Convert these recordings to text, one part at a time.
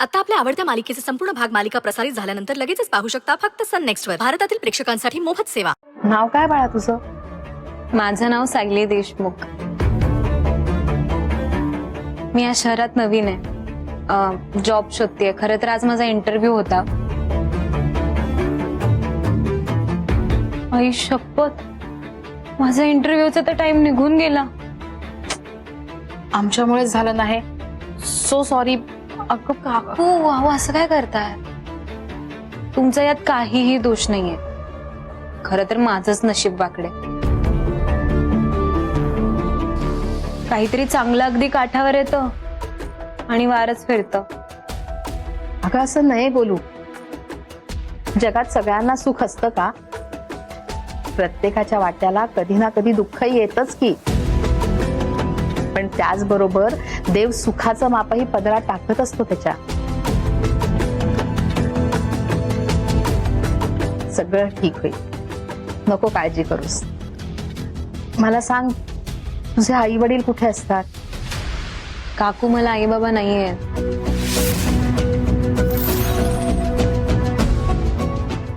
आता आपल्या आवडत्या मालिकेचे संपूर्ण भाग मालिका प्रसारित झाल्यानंतर लगेचच पाहू शकता फक्त सन नेक्स्ट वर. भारतातील प्रेक्षकांसाठी मोफत सेवा. नाव काय बाळा तुझं? माझं नाव सायली देशमुख. मी या शहरात नवीन आहे, जॉब शोधतेय. खरं तर आज माझा इंटरव्ह्यू होता. आई शपथ, माझा इंटरव्ह्यूचा तर टाइम निघून गेला. आमच्यामुळेच झालं नाही. So sorry. अगं काकू, अहो असं काय करताय? तुमचा यात काहीही दोष नाहीये. खरं तर माझंच नशीब वाकडे. काहीतरी चांगलं अगदी काठावर येतं आणि वारच फिरतं. अगं असं नाही बोलू. जगात सगळ्यांना सुख असतं का? प्रत्येकाच्या वाट्याला कधी ना कधी दुःख येतच की. पण त्याचबरोबर देव सुखाचं मापही पदरात टाकत असतो त्याच्या. सगळं ठीक होईल, नको काळजी करूस. मला सांग, तुझे आई वडील कुठे असतात? काकू, मला आई बाबा नाहीये.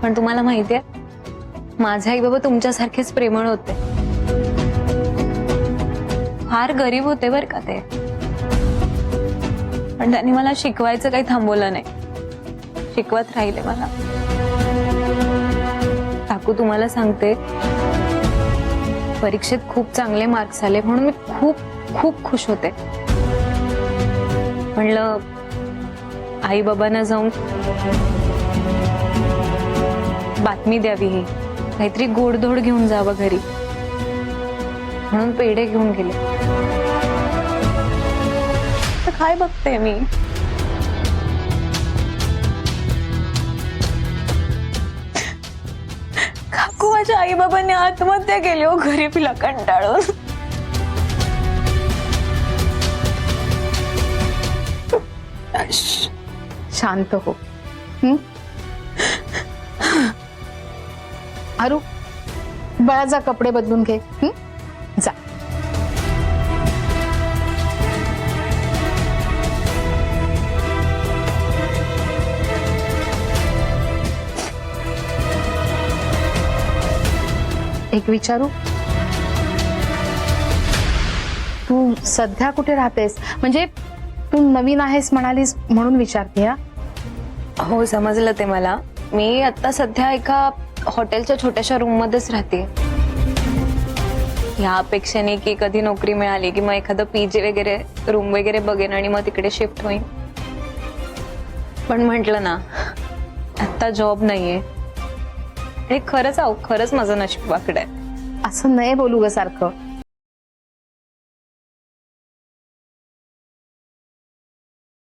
पण तुम्हाला माहितीये, माझे आई बाबा तुमच्यासारखेच प्रेमळ होते. फार गरीब होते बर का ते, पण त्यांनी मला शिकवायचं काही थांबवलं नाही. शिकवत राहिले मला. काकू, तुम्हाला सांगते, परीक्षेत खूप चांगले मार्क्स आले म्हणून मी खूप खूप खुश होते. म्हणलं आई बाबांना जाऊन बातमी द्यावी, ही काहीतरी गोडधोड घेऊन जावं घरी, म्हणून पेढे घेऊन गेले. तर काय बघते मी? काकू, माझ्या आई बाबांनी आत्महत्या केली हो गरीबीला कंटाळून. शांत हो. अरू, बाळा जा कपडे बदलून घे. जा. एक विचारू, तू सध्या कुठे राहतेस? म्हणजे तू नवीन आहेस म्हणालीस म्हणून विचारते. हो, समजलं ते मला. मी आता सध्या एका हॉटेलच्या छोट्याशा रूम मध्येच राहते. ह्या अपेक्षेने की कधी नोकरी मिळाली की मग एखादं पीजी वगैरे रूम वगैरे बघेन आणि मग तिकडे शिफ्ट होईन. पण म्हटलं ना, आता जॉब नाहीये. हे खरंच माझं नशीब वाकडं आहे. असं नाही बोलू ग सारखं.